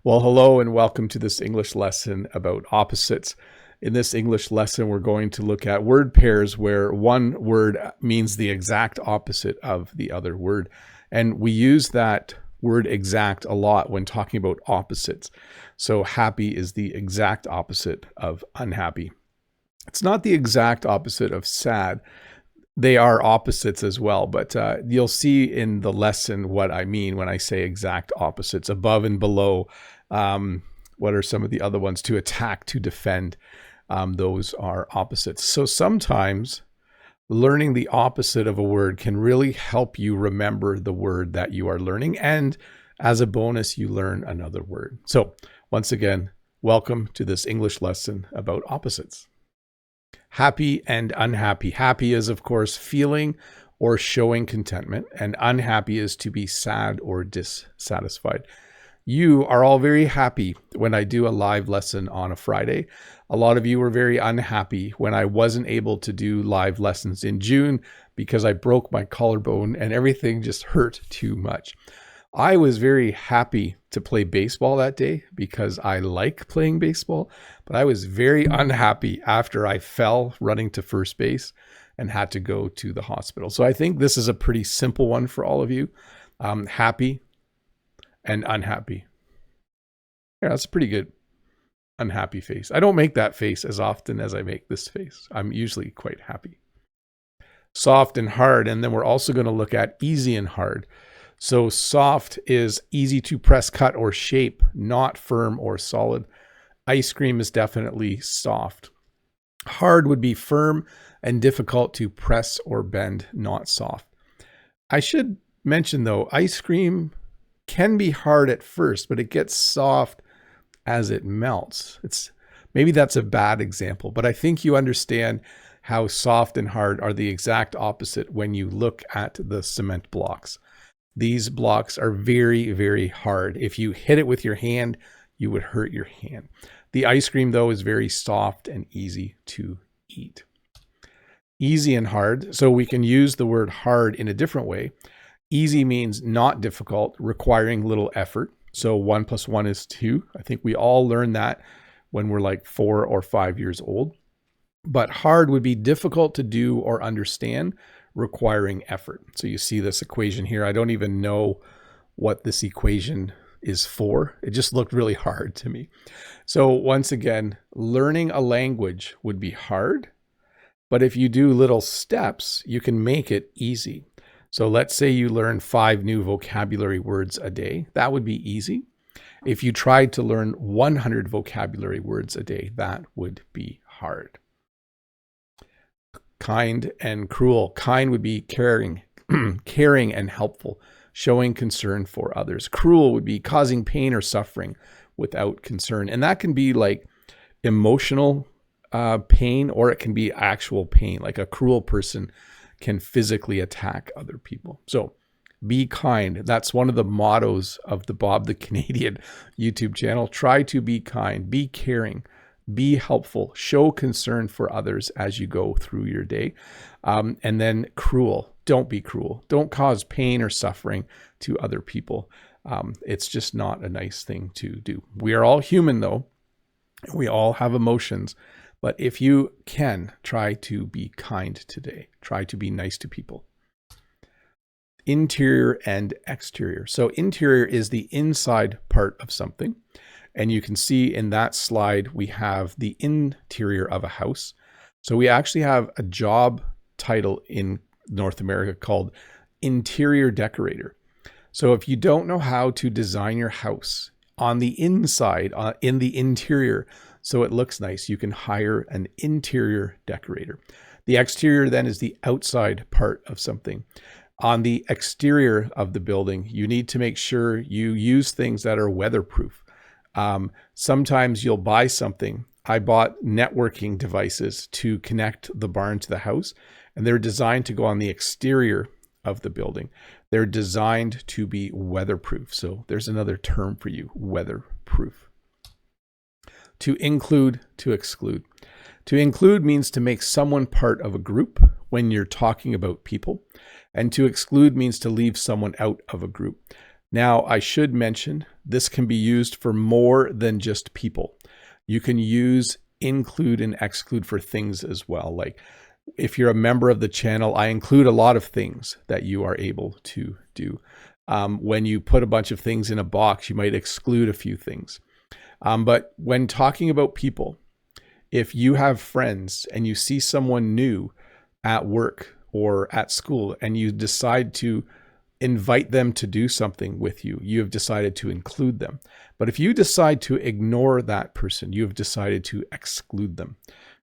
Well, hello and welcome to this English lesson about opposites. In this English lesson, we're going to look at word pairs where one word means the exact opposite of the other word. And we use that word exact a lot when talking about opposites. So happy is the exact opposite of unhappy. It's not the exact opposite of sad. They are opposites as well, but you'll see in the lesson what I mean when I say exact opposites. Above and below, what are some of the other ones? To attack, to defend, those are opposites. So sometimes learning the opposite of a word can really help you remember the word that you are learning, and as a bonus, you learn another word. So once again, welcome to this English lesson about opposites. Happy and unhappy. Happy is, of course, feeling or showing contentment, and unhappy is to be sad or dissatisfied. You are all very happy when I do a live lesson on a Friday. A lot of you were very unhappy when I wasn't able to do live lessons in June because I broke my collarbone and everything just hurt too much. I was very happy to play baseball that day because I like playing baseball, but I was very unhappy after I fell running to first base and had to go to the hospital. So I think this is a pretty simple one for all of you. Happy and unhappy. Yeah, that's a pretty good unhappy face. I don't make that face as often as I make this face. I'm usually quite happy. Soft and hard, and then we're also going to look at easy and hard. So soft is easy to press, cut, or shape, not firm or solid. Ice cream is definitely soft. Hard would be firm and difficult to press or bend, not soft. I should mention though, ice cream can be hard at first, but it gets soft as it melts. Maybe that's a bad example, but I think you understand how soft and hard are the exact opposite when you look at the cement blocks. These blocks are very, very hard. If you hit it with your hand, you would hurt your hand. The ice cream, though, is very soft and easy to eat. Easy and hard. So we can use the word hard in a different way. Easy means not difficult, requiring little effort. So 1 + 1 is 2. I think we all learn that when we're like 4 or 5 years old. But hard would be difficult to do or understand, requiring effort. So you see this equation here. I don't even know what this equation is for. It just looked really hard to me. So once again, learning a language would be hard, but if you do little steps, you can make it easy. So let's say you learn 5 new vocabulary words a day. That would be easy. If you tried to learn 100 vocabulary words a day, that would be hard. Kind and cruel. Kind would be caring, caring and helpful, showing concern for others. Cruel would be causing pain or suffering without concern. And that can be like emotional pain, or it can be actual pain. Like a cruel person can physically attack other people. So be kind. That's one of the mottos of the Bob the Canadian YouTube channel. Try to be kind, be caring, be helpful, show concern for others as you go through your day. And then cruel. Don't be cruel. Don't cause pain or suffering to other people. It's just not a nice thing to do. We are all human though. We all have emotions. But if you can, try to be kind today. Try to be nice to people. Interior and exterior. So interior is the inside part of something. And you can see in that slide, we have the interior of a house. So we actually have a job title in North America called interior decorator. So if you don't know how to design your house on the inside, in the interior, so it looks nice, you can hire an interior decorator. The exterior then is the outside part of something. On the exterior of the building, you need to make sure you use things that are weatherproof. Sometimes you'll buy something. I bought networking devices to connect the barn to the house, and they're designed to go on the exterior of the building. They're designed to be weatherproof. So there's another term for you, weatherproof. To include, to exclude. To include means to make someone part of a group when you're talking about people, and to exclude means to leave someone out of a group. Now, I should mention this can be used for more than just people. You can use include and exclude for things as well. Like if you're a member of the channel, I include a lot of things that you are able to do. When you put a bunch of things in a box, you might exclude a few things. But when talking about people, if you have friends and you see someone new at work or at school and you decide to invite them to do something with you, you have decided to include them. But if you decide to ignore that person, you have decided to exclude them.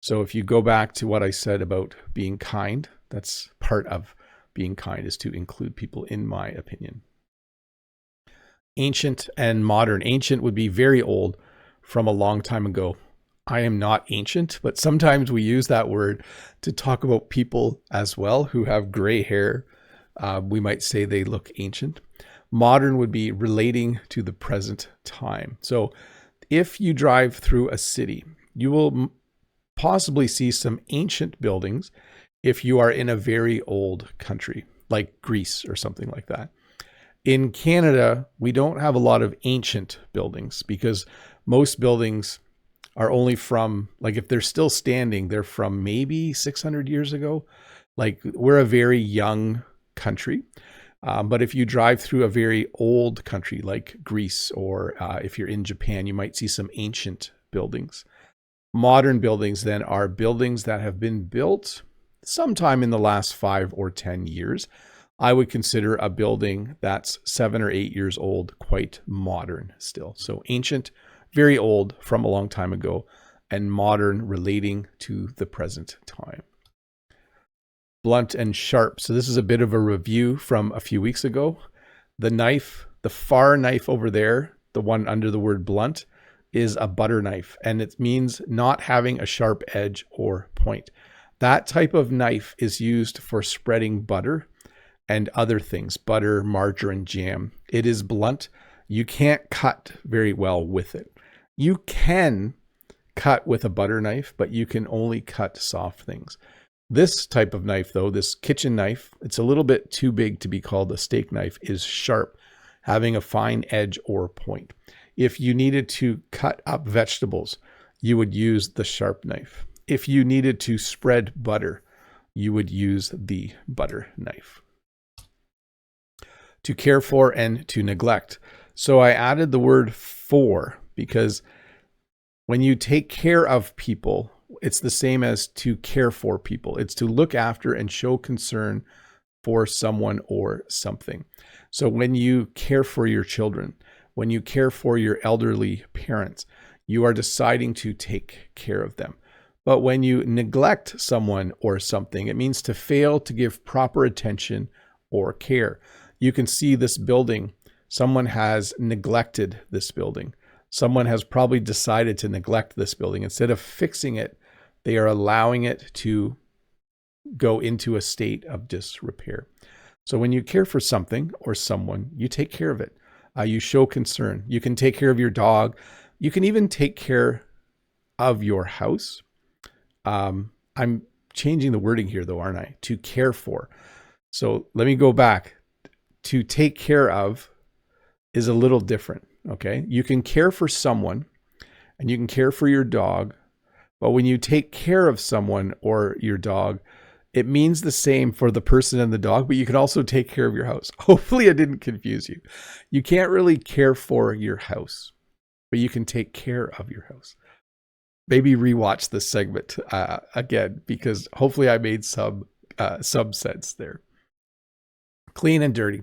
So if you go back to what I said about being kind, that's part of being kind, is to include people, in my opinion. Ancient and modern. Ancient would be very old, from a long time ago. I am not ancient, but sometimes we use that word to talk about people as well who have gray hair. We might say they look ancient. Modern would be relating to the present time. So if you drive through a city, you will possibly see some ancient buildings if you are in a very old country, like Greece or something like that. In Canada, we don't have a lot of ancient buildings because most buildings are only from, like, if they're still standing, they're from maybe 600 years ago. Like, we're a very young country. But if you drive through a very old country like Greece, or if you're in Japan, you might see some ancient buildings. Modern buildings then are buildings that have been built sometime in the last 5 or 10 years. I would consider a building that's 7 or 8 years old quite modern still. So ancient, very old, from a long time ago, and modern, relating to the present time. Blunt and sharp. So this is a bit of a review from a few weeks ago. The knife, the far knife over there, the one under the word blunt, is a butter knife, and it means not having a sharp edge or point. That type of knife is used for spreading butter and other things, butter, margarine, jam. It is blunt. You can't cut very well with it. You can cut with a butter knife, but you can only cut soft things. This type of knife, though, this kitchen knife, it's a little bit too big to be called a steak knife, is sharp, having a fine edge or point. If you needed to cut up vegetables, you would use the sharp knife. If you needed to spread butter, you would use the butter knife. To care for and to neglect. So I added the word for because when you take care of people, it's the same as to care for people. It's to look after and show concern for someone or something. So when you care for your children, when you care for your elderly parents, you are deciding to take care of them. But when you neglect someone or something, it means to fail to give proper attention or care. You can see this building. Someone has neglected this building. Someone has probably decided to neglect this building. Instead of fixing it, they are allowing it to go into a state of disrepair. So when you care for something or someone, you take care of it. You show concern. You can take care of your dog. You can even take care of your house. I'm changing the wording here, though, aren't I? To care for. So let me go back. To take care of is a little different, okay? You can care for someone and you can care for your dog, but when you take care of someone or your dog, it means the same for the person and the dog, but you can also take care of your house. Hopefully I didn't confuse you. You can't really care for your house, but you can take care of your house. Maybe rewatch this segment again, because hopefully I made some sense there. Clean and dirty.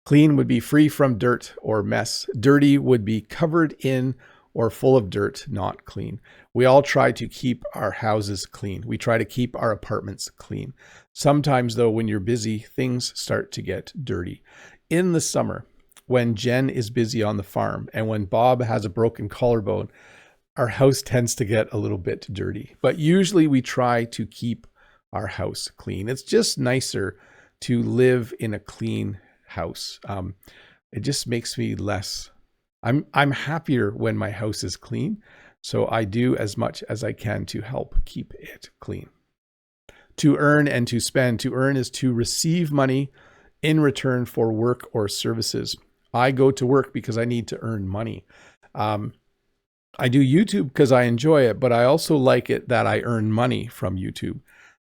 Clean would be free from dirt or mess. Dirty would be covered in or full of dirt, not clean. We all try to keep our houses clean. We try to keep our apartments clean. Sometimes, though, when you're busy, things start to get dirty. In the summer, when Jen is busy on the farm and when Bob has a broken collarbone, our house tends to get a little bit dirty. But usually we try to keep our house clean. It's just nicer to live in a clean house. It just makes me less, I'm happier when my house is clean. So I do as much as I can to help keep it clean. To earn and to spend. To earn is to receive money in return for work or services. I go to work because I need to earn money. I do YouTube because I enjoy it, but I also like it that I earn money from YouTube.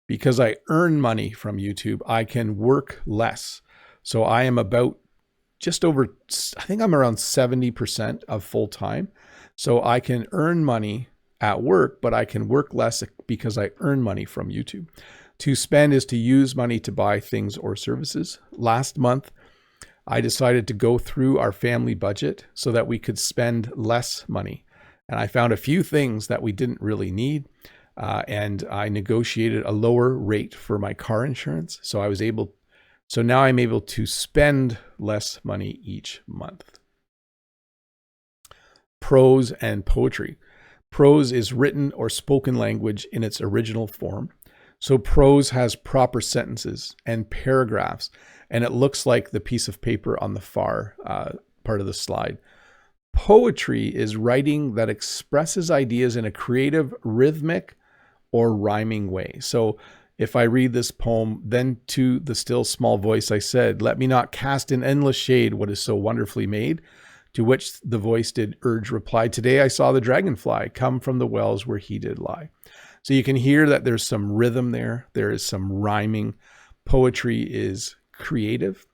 Because I earn money from YouTube, I can work less. So I am about just over, I think I'm around 70% of full time. So I can earn money at work, but I can work less because I earn money from YouTube. To spend is to use money to buy things or services. Last month, I decided to go through our family budget so that we could spend less money. And I found a few things that we didn't really need. And I negotiated a lower rate for my car insurance. So now I'm able to spend less money each month. Prose and poetry. Prose is written or spoken language in its original form. So prose has proper sentences and paragraphs, and it looks like the piece of paper on the far part of the slide. Poetry is writing that expresses ideas in a creative, rhythmic, or rhyming way. So if I read this poem, then to the still small voice I said, let me not cast in endless shade what is so wonderfully made. To which the voice did urge reply, today I saw the dragonfly come from the wells where he did lie. So you can hear that there's some rhythm there. There is some rhyming. Poetry is creative,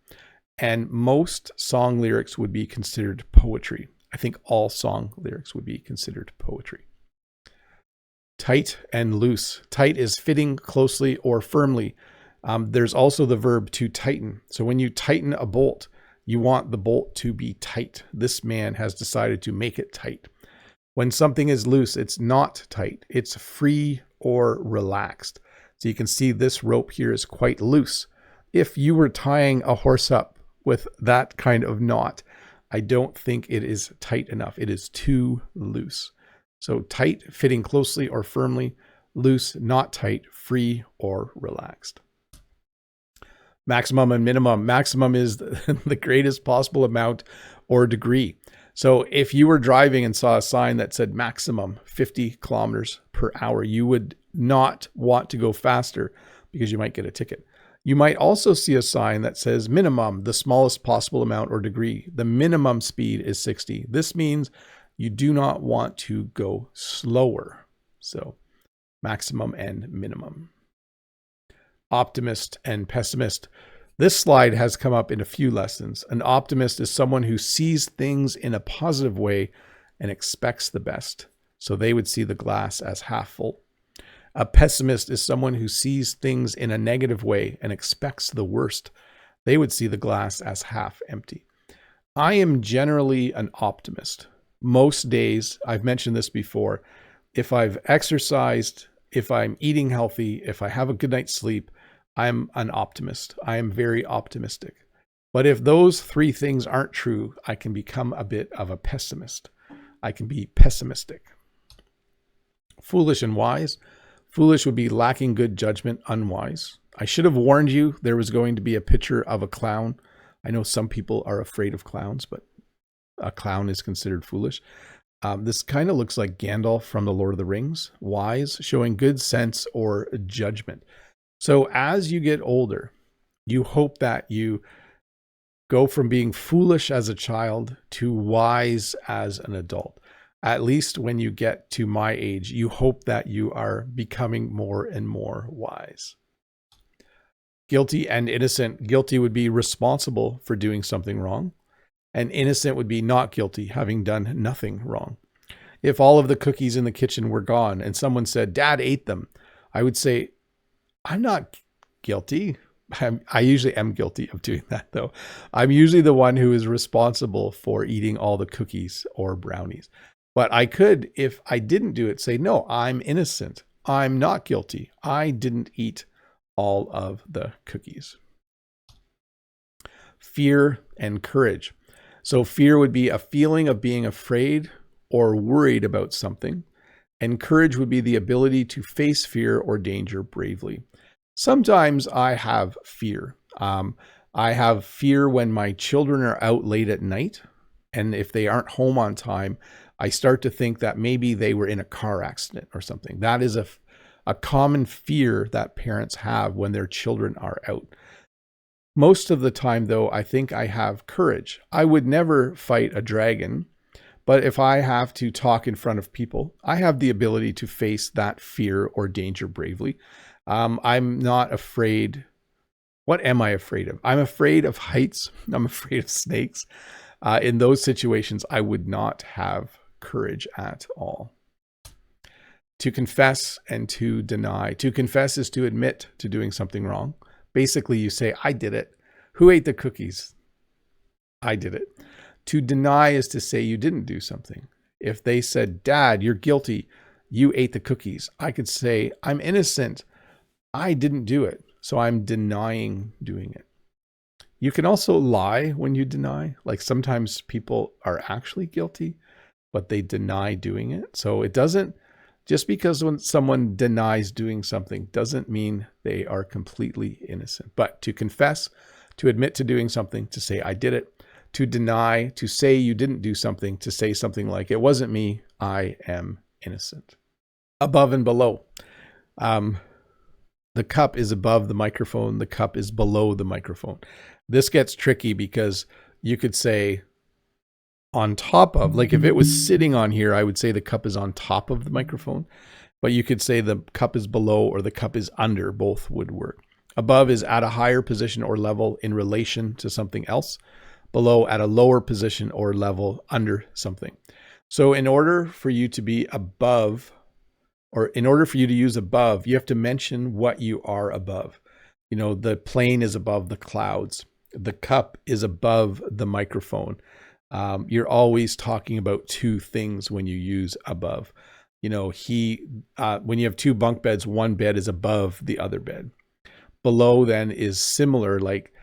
and most song lyrics would be considered poetry. I think all song lyrics would be considered poetry. Tight and loose. Tight is fitting closely or firmly. There's also the verb to tighten. So when you tighten a bolt, you want the bolt to be tight. This man has decided to make it tight. When something is loose, it's not tight. It's free or relaxed. So you can see this rope here is quite loose. If you were tying a horse up with that kind of knot, I don't think it is tight enough. It is too loose. So tight, fitting closely or firmly. Loose, not tight, free or relaxed. Maximum and minimum. Maximum is the greatest possible amount or degree. So if you were driving and saw a sign that said maximum 50 kilometers per hour, you would not want to go faster because you might get a ticket. You might also see a sign that says minimum, the smallest possible amount or degree. The minimum speed is 60. This means you do not want to go slower. So maximum and minimum. Optimist and pessimist. This slide has come up in a few lessons. An optimist is someone who sees things in a positive way and expects the best. So they would see the glass as half full. A pessimist is someone who sees things in a negative way and expects the worst. They would see the glass as half empty. I am generally an optimist. Most days, I've mentioned this before, if I've exercised, if I'm eating healthy, if I have a good night's sleep, I'm an optimist. I am very optimistic. But if those three things aren't true, I can become a bit of a pessimist. I can be pessimistic. Foolish and wise. Foolish would be lacking good judgment, unwise. I should have warned you there was going to be a picture of a clown. I know some people are afraid of clowns, but a clown is considered foolish. This kind of looks like Gandalf from The Lord of the Rings. Wise, showing good sense or judgment. So as you get older, you hope that you go from being foolish as a child to wise as an adult. At least when you get to my age, you hope that you are becoming more and more wise. Guilty and innocent. Guilty would be responsible for doing something wrong, and innocent would be not guilty, having done nothing wrong. If all of the cookies in the kitchen were gone and someone said, Dad ate them, I would say, I'm not guilty. I usually am guilty of doing that, though. I'm usually the one who is responsible for eating all the cookies or brownies. But I could, if I didn't do it, say, no, I'm innocent. I'm not guilty. I didn't eat all of the cookies. Fear and courage. So fear would be a feeling of being afraid or worried about something. And courage would be the ability to face fear or danger bravely. Sometimes I have fear. I have fear when my children are out late at night. And if they aren't home on time, I start to think that maybe they were in a car accident or something. That is a common fear that parents have when their children are out. Most of the time, though, I think I have courage. I would never fight a dragon, but if I have to talk in front of people, I have the ability to face that fear or danger bravely. I'm not afraid. What am I afraid of? I'm afraid of heights. I'm afraid of snakes. In those situations, I would not have courage at all. To confess and to deny. To confess is to admit to doing something wrong. Basically, you say, I did it. Who ate the cookies? I did it. To deny is to say you didn't do something. If they said, Dad, you're guilty. You ate the cookies. I could say, I'm innocent. I didn't do it. So I'm denying doing it. You can also lie when you deny. Like sometimes people are actually guilty, but they deny doing it. So it doesn't, just because when someone denies doing something doesn't mean they are completely innocent. But to confess, to admit to doing something, to say I did it, to deny, to say you didn't do something, to say something like it wasn't me, I am innocent. Above and below. The cup is above the microphone. The cup is below the microphone. This gets tricky because you could say on top of, like if it was sitting on here, I would say the cup is on top of the microphone, but you could say the cup is below or the cup is under. Both would work. Above is at a higher position or level in relation to something else. Below at a lower position or level under something. So in order for you to be above, or in order for you to use above, you have to mention what you are above. You know, the plane is above the clouds. The cup is above the microphone. You're always talking about two things when you use above. You know, when you have two bunk beds, one bed is above the other bed. Below then is similar, like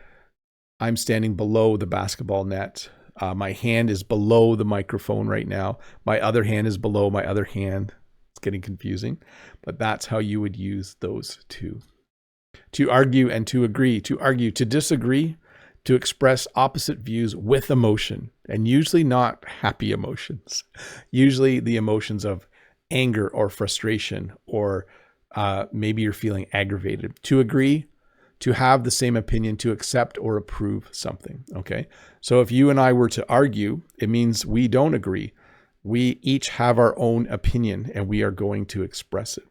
I'm standing below the basketball net. My hand is below the microphone right now. My other hand is below my other hand. It's getting confusing, but that's how you would use those two. To argue and to agree. To argue, to disagree, to express opposite views with emotion, and usually not happy emotions. Usually the emotions of anger or frustration, or maybe you're feeling aggravated. To agree, to have the same opinion, to accept or approve something. Okay. So if you and I were to argue, it means we don't agree. We each have our own opinion and we are going to express it.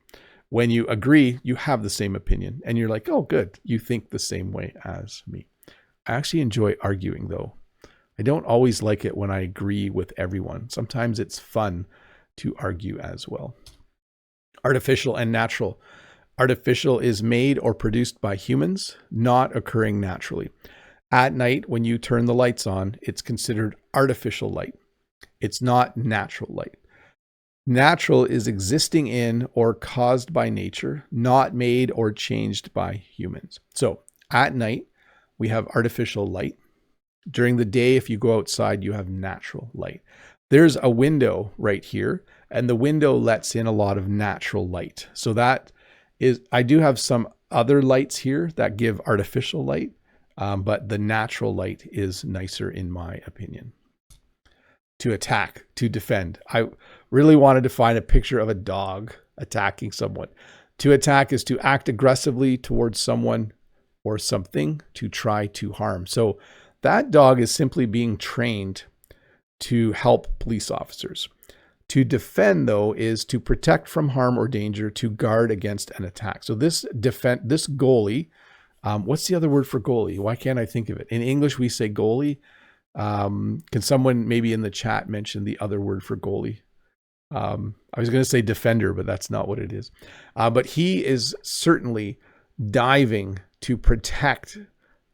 When you agree, you have the same opinion and you're like, oh, good. You think the same way as me. I actually enjoy arguing though. I don't always like it when I agree with everyone. Sometimes it's fun to argue as well. Artificial and natural. Artificial is made or produced by humans, not occurring naturally. At night, when you turn the lights on, it's considered artificial light. It's not natural light. Natural is existing in or caused by nature, not made or changed by humans. So at night, we have artificial light. During the day, if you go outside, you have natural light. There's a window right here, and the window lets in a lot of natural light. So that is, I do have some other lights here that give artificial light, but the natural light is nicer in my opinion. To attack, to defend. I really wanted to find a picture of a dog attacking someone. To attack is to act aggressively towards someone or something to try to harm. So that dog is simply being trained to help police officers. To defend, though, is to protect from harm or danger, to guard against an attack. So this goalie, what's the other word for goalie? Why can't I think of it? In English, we say goalie. Can someone maybe in the chat mention the other word for goalie? I was going to say defender, but that's not what it is. But he is certainly diving to protect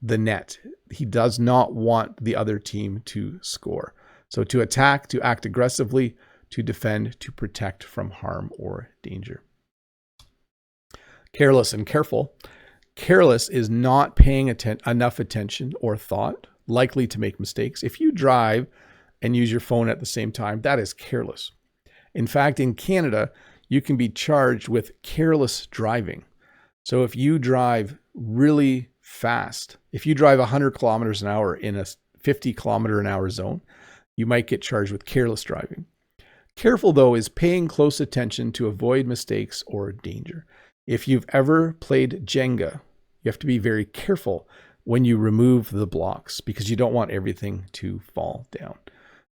the net. He does not want the other team to score. So to attack, to act aggressively, to defend, to protect from harm or danger. Careless and careful. Careless is not paying enough attention or thought, likely to make mistakes. If you drive and use your phone at the same time, that is careless. In fact, in Canada, you can be charged with careless driving. So if you drive really fast, if you drive 100 kilometers an hour in a 50 kilometer an hour zone, you might get charged with careless driving. Careful, though, is paying close attention to avoid mistakes or danger. If you've ever played Jenga, you have to be very careful when you remove the blocks, because you don't want everything to fall down.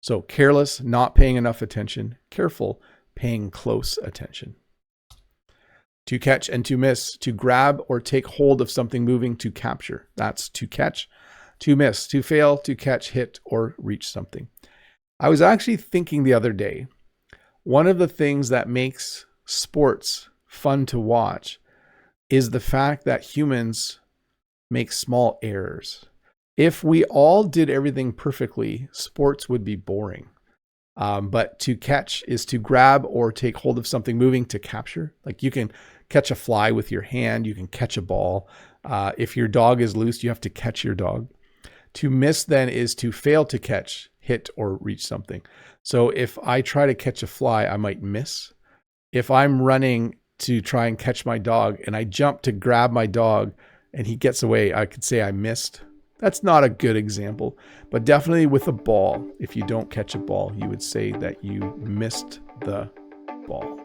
So careless, not paying enough attention. Careful, paying close attention. To catch and to miss, to grab or take hold of something moving, to capture. That's to catch. To miss, to fail, to catch, hit, or reach something. I was actually thinking the other day, one of the things that makes sports fun to watch is the fact that humans make small errors. If we all did everything perfectly, sports would be boring. But to catch is to grab or take hold of something moving, to capture. Like you can catch a fly with your hand, you can catch a ball. If your dog is loose, you have to catch your dog. To miss then is to fail to catch, hit, or reach something. So if I try to catch a fly, I might miss. If I'm running to try and catch my dog and I jump to grab my dog and he gets away, I could say I missed. That's not a good example, but definitely with a ball, if you don't catch a ball, you would say that you missed the ball.